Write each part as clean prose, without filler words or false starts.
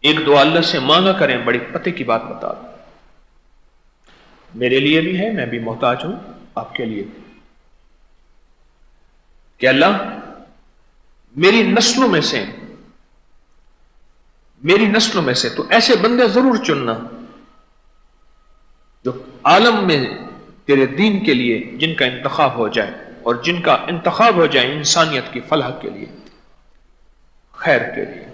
ایک دعا اللہ سے مانگا کریں، بڑی پتے کی بات بتا دوں، میرے لیے بھی ہے، میں بھی محتاج ہوں، آپ کے لیے بھی، کہ اللہ میری نسلوں میں سے تو ایسے بندے ضرور چننا جو عالم میں تیرے دین کے لیے جن کا انتخاب ہو جائے، اور جن کا انتخاب ہو جائے انسانیت کی فلاح کے لیے، خیر کے لیے،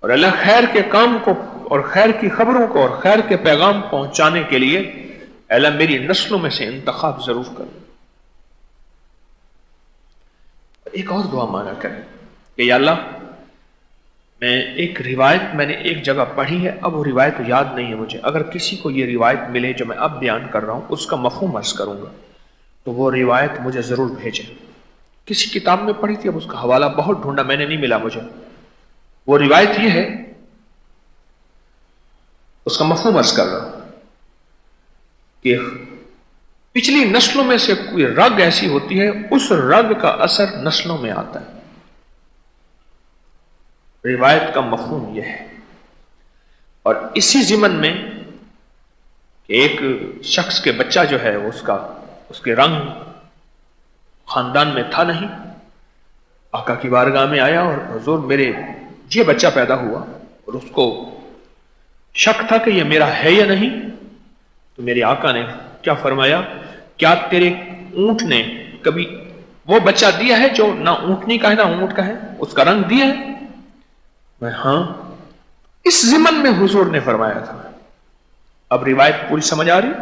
اور اللہ خیر کے کام کو اور خیر کی خبروں کو اور خیر کے پیغام پہنچانے کے لیے اللہ میری نسلوں میں سے انتخاب ضرور کر۔ ایک اور دعا مانگا کریں کہ یا اللہ ایک روایت میں نے ایک جگہ پڑھی ہے، اب وہ روایت یاد نہیں ہے مجھے، اگر کسی کو یہ روایت ملے جو میں اب بیان کر رہا ہوں اس کا مفہوم عرض کروں گا تو وہ روایت مجھے ضرور بھیجیں۔ کسی کتاب میں پڑھی تھی، اب اس کا حوالہ بہت ڈھونڈا میں نے نہیں ملا مجھے۔ وہ روایت یہ ہے، اس کا مفہوم عرض کر رہا ہوں کہ پچھلی نسلوں میں سے کوئی رگ ایسی ہوتی ہے، اس رگ کا اثر نسلوں میں آتا ہے۔ روایت کا مفہوم یہ ہے، اور اسی ضمن میں کہ ایک شخص کے بچہ جو ہے اس کے رنگ خاندان میں تھا نہیں، آقا کی بارگاہ میں آیا اور حضور میرے یہ بچہ پیدا ہوا، اور اس کو شک تھا کہ یہ میرا ہے یا نہیں، تو میرے آقا نے کیا فرمایا، کیا تیرے اونٹ نے کبھی وہ بچہ دیا ہے جو نہ اونٹنی کا ہے نہ اونٹ کا ہے، اس کا رنگ دیا ہے؟ میں ہاں۔ اس ضمن میں حضور نے فرمایا تھا، اب روایت پوری سمجھ آ رہی،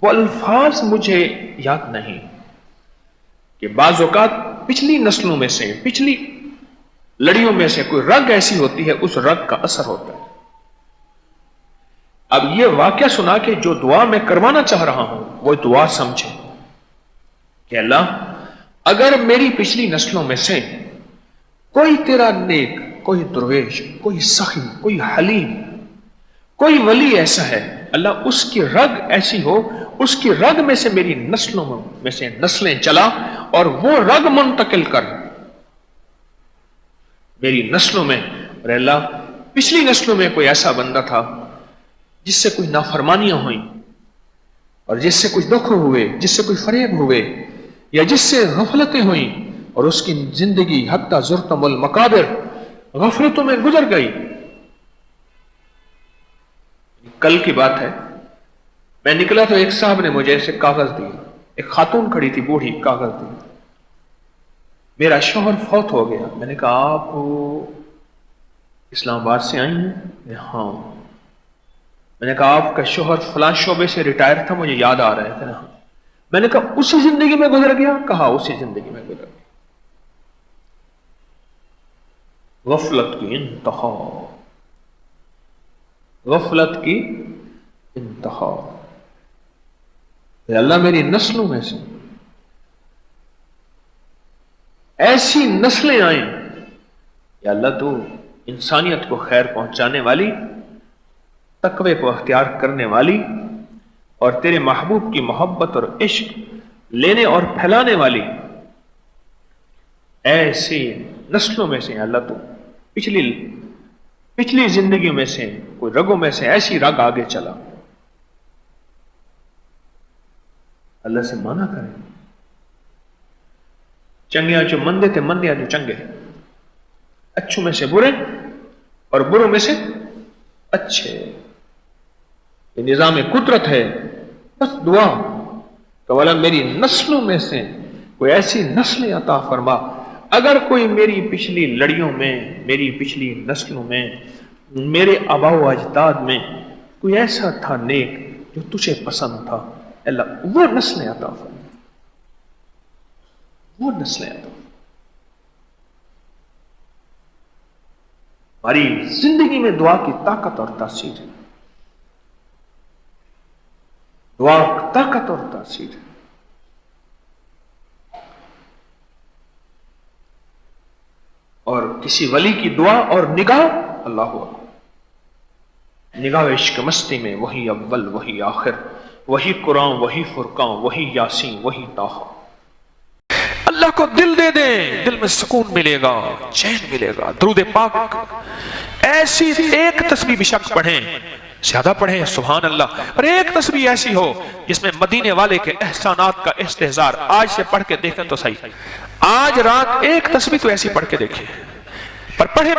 وہ الفاظ مجھے یاد نہیں، کہ بعض اوقات پچھلی نسلوں میں سے پچھلی لڑیوں میں سے کوئی رگ ایسی ہوتی ہے، اس رگ کا اثر ہوتا ہے۔ اب یہ واقعہ سنا کہ جو دعا میں کروانا چاہ رہا ہوں وہ دعا سمجھے کہ اللہ اگر میری پچھلی نسلوں میں سے کوئی تیرا نیک، کوئی درویش، کوئی سخی، کوئی حلیم، کوئی ولی ایسا ہے، اللہ اس کی رگ ایسی ہو، اس کی رگ میں سے میری نسلوں میں سے نسلیں چلا اور وہ رگ منتقل کر میری نسلوں میں۔ اور اللہ پچھلی نسلوں میں کوئی ایسا بندہ تھا جس سے کوئی نافرمانیاں ہوئیں، اور جس سے کچھ دکھ ہوئے، جس سے کوئی فریب ہوئے، یا جس سے غفلتیں ہوئیں، اور اس کی زندگی حتی زرتم المقابر غفلتوں میں گزر گئی۔ کل کی بات ہے، میں نکلا تو ایک صاحب نے مجھے ایسے کاغذ دیا، ایک خاتون کھڑی تھی بوڑھی، کاغذ دی، میرا شوہر فوت ہو گیا۔ میں نے کہا آپ اسلام آباد سے آئی ہیں؟ ہاں۔ میں نے کہا آپ کا شوہر فلاں شعبے سے ریٹائر تھا، مجھے یاد آ رہا ہے۔ میں نے کہا اسی زندگی میں گزر گیا؟ کہا اسی زندگی میں گزر گیا۔ غفلت کی انتہا، غفلت کی انتہا۔ اللہ میری نسلوں میں سے ایسی نسلیں آئیں، یا اللہ تو انسانیت کو خیر پہنچانے والی، تقوی کو اختیار کرنے والی، اور تیرے محبوب کی محبت اور عشق لینے اور پھیلانے والی ایسی نسلوں میں سے اللہ تو پچھلی زندگی میں سے کوئی رگوں میں سے ایسی رگ آگے چلا۔ اللہ سے مانا کریں، چنگیاں جو مندے تھے، مندیاں جو چنگے، اچھوں میں سے برے اور بروں میں سے اچھے۔ یہ نظام قدرت ہے، بس دعا کہ اللہ میری نسلوں میں سے کوئی ایسی نسلیں عطا فرما۔ اگر کوئی میری پچھلی لڑیوں میں، میری پچھلی نسلوں میں، میرے آباء و اجداد میں کوئی ایسا تھا نیک جو تجھے پسند تھا، اللہ وہ نسلیں عطا فرما، وہ نسلیں عطا فرما۔ ہماری زندگی میں دعا کی طاقت اور تاثیر ہے، دعا کی طاقت اور تاثیر ہے۔ اور کسی ولی کی دعا اور نگاہ، اللہ اکبر، نگاہ عشق مستی میں وہی اول وہی آخر، وہی قرآن وہی فرقان وہی یاسین وہی طٰہٰ۔ اللہ کو دل دے دیں، دل میں سکون ملے گا، چین ملے گا۔ درود پاک ایسی ایک تسبیح بھی شخص پڑھیں، زیادہ پڑھیں سبحان اللہ، اور ایک تسبیح ایسی ہو جس میں مدینے والے کے احسانات کا استحضار، آج سے پڑھ کے دیکھیں تو صحیح، آج رات ایک تسبیح تو ایسی پڑھ کے دیکھیں، پر پڑھیں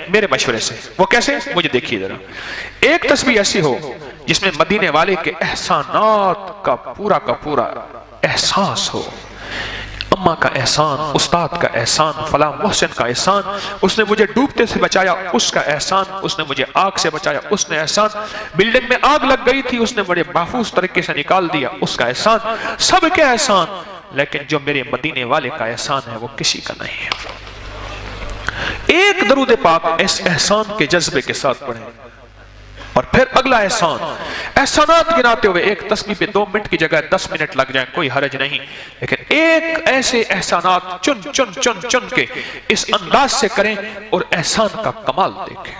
میرے مشورے سے۔ وہ کیسے؟ مجھے دیکھیے ذرا، ایک تسبیح ایسی ہو جس میں مدینے والے کے احسانات کا پورا احساس ہو، اماں کا احسان، استاد کا احسان، فلاں محسن کا احسان، اس نے مجھے ڈوبتے سے بچایا اس کا احسان، اس نے مجھے آگ سے بچایا اس نے احسان، بلڈنگ میں آگ لگ گئی تھی اس نے بڑے محفوظ طریقے سے نکال دیا اس کا احسان، سب کے احسان، لیکن جو میرے مدینے والے کا احسان ہے وہ کسی کا نہیں ہے۔ ایک درود پاک اس احسان کے جذبے کے ساتھ پڑھیں، اور پھر اگلا احسان، احسانات گناتے ہوئے ایک تسبیح پہ 2 منٹ کی جگہ 10 منٹ لگ جائیں کوئی حرج نہیں، لیکن ایک ایسے احسانات چن کے اس انداز سے کریں اور احسان کا کمال دیکھیں،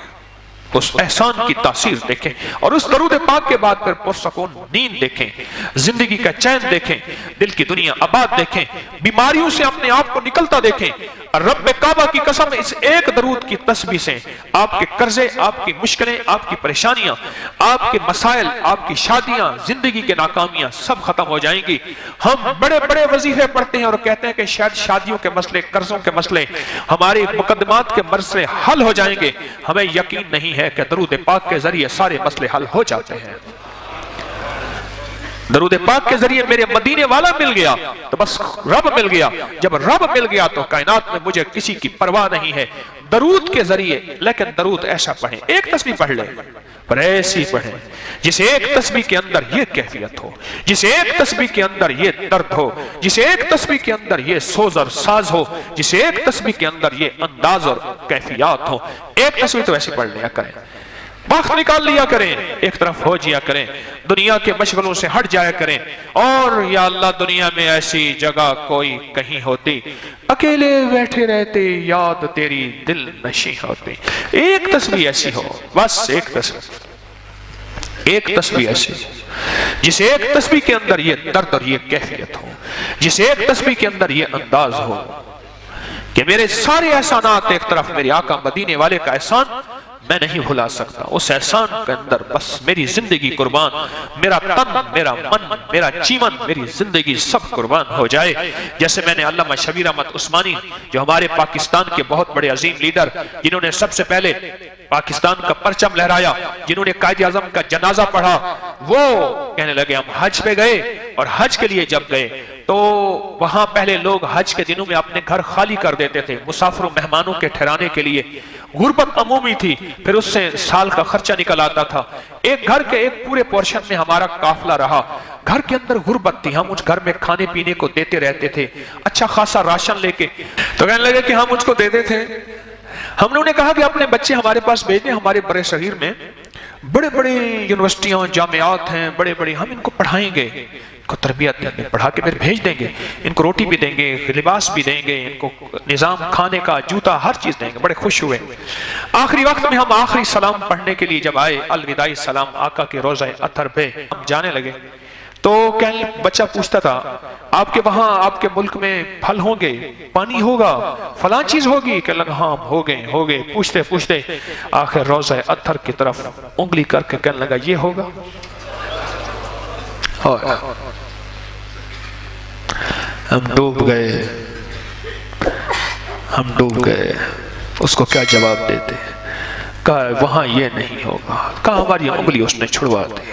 اس احسان کی تاثیر دیکھیں، اور اس درود پاک کے بعد پھر پرسکون نیند دیکھیں، زندگی کا چین دیکھیں، دل کی دنیا آباد دیکھیں، بیماریوں سے اپنے آپ کو نکلتا دیکھیں، اور رب کعبہ کی قسم اس ایک درود کی تسبیح سے آپ کے قرضے، آپ کی مشکلیں، آپ کی پریشانیاں، آپ کے مسائل، آپ کی شادیاں، زندگی کے ناکامیاں سب ختم ہو جائیں گی۔ ہم بڑے بڑے وظیفے پڑھتے ہیں اور کہتے ہیں کہ شاید شادیوں کے مسئلے، قرضوں کے مسئلے، ہمارے مقدمات کے مسئلے حل ہو جائیں گے، ہمیں یقین نہیں ہے کہ درود پاک کے ذریعے سارے مسئلے حل ہو جاتے ہیں۔ درود پاک کے ذریعے میرے مدینے والا مل گیا تو بس رب مل گیا، جب رب مل گیا تو کائنات میں مجھے کسی کی پرواہ نہیں ہے۔ درود کے ذریعے، لیکن درود ایسا پڑھیں، ایک تسبیح پڑھ لیں پر ایسی پڑھیں جس ایک تسبیح کے اندر یہ کیفیت ہو، جس ایک تسبیح کے اندر یہ درد ہو، جس ایک تسبیح کے اندر یہ سوز اور ساز ہو، جس ایک تسبیح کے اندر یہ انداز اور کیفیات ہو۔ ایک تسبیح تو ایسی پڑھ لیا کریں، وقت نکال لیا کریں، ایک طرف ہو جیا کریں، دنیا کے مشغلوں سے ہٹ جایا کریں، اور یا اللہ دنیا میں ایسی جگہ کوئی کہیں ہوتی، اکیلے بیٹھے رہتے یاد تیری دل نشیں ہوتی۔ ایک تسبیح ایسی ہو، بس ایک تسبیح ایسی، جس ایک تسبیح کے اندر یہ درد اور یہ کیفیت ہو، جس ایک تسبیح کے اندر یہ انداز ہو کہ میرے سارے احسانات ایک طرف، میرے آقا مدینے والے کا احسان میں نہیں بھلا سکتا، اس احسان کے اندر بس میری زندگی قربان، میرا تن، میرا من، میرا جیون، میری زندگی سب قربان ہو جائے۔ جیسے میں نے علامہ شبیر احمد عثمانی جو ہمارے پاکستان کے بہت بڑے عظیم لیڈر، جنہوں نے سب سے پہلے پاکستان کا پرچم لہرایا، جنہوں نے قائد اعظم کا جنازہ پڑھا، وہ کہنے لگے ہم حج پہ گئے، اور حج کے لیے جب گئے تو وہاں پہلے لوگ حج کے دنوں میں اپنے گھر خالی کر دیتے تھے مسافروں مہمانوں کے ٹھہرانے کے لیے، غربت عمومی تھی، پھر اس سے سال کا خرچہ نکل آتا تھا۔ ایک گھر کے ایک پورے پورشن میں ہمارا قافلہ رہا، گھر کے اندر غربت تھی، ہم اس گھر میں کھانے پینے کو دیتے رہتے تھے، اچھا خاصا راشن لے کے، تو کہنے لگے کہ ہم مجھ کو دیتے تھے۔ ہم لوگوں نے کہا کہ اپنے بچے ہمارے پاس بھیج دیں، ہمارے بڑے صغیر میں بڑے بڑے یونیورسٹیاں، جامعات ہیں بڑے بڑے، ہم ان کو پڑھائیں گے، ان کو تربیت دیں گے، پڑھا کے پھر بھیج دیں گے، ان کو روٹی بھی دیں گے، لباس بھی دیں گے، ان کو نظام کھانے کا، جوتا، ہر چیز دیں گے۔ بڑے خوش ہوئے۔ آخری وقت میں ہم آخری سلام پڑھنے کے لیے جب آئے، الوداعی سلام آقا کے روضہ اطہر پہ ہم جانے لگے، تو بچہ پوچھتا تھا آپ کے وہاں، آپ کے ملک میں پھل ہوں گے، پانی ہوگا، فلاں چیز ہوگی؟ کہ لگا ہاں ہو گئے، پوچھتے پوچھتے آخر روضہ اطہر کی طرف انگلی کر کے کہنے لگا یہ ہوگا۔ ہم ڈوب گئے، اس کو کیا جواب دیتے؟ کہا وہاں یہ نہیں ہوگا، کہا ہماری انگلی اس نے چھڑوا دی۔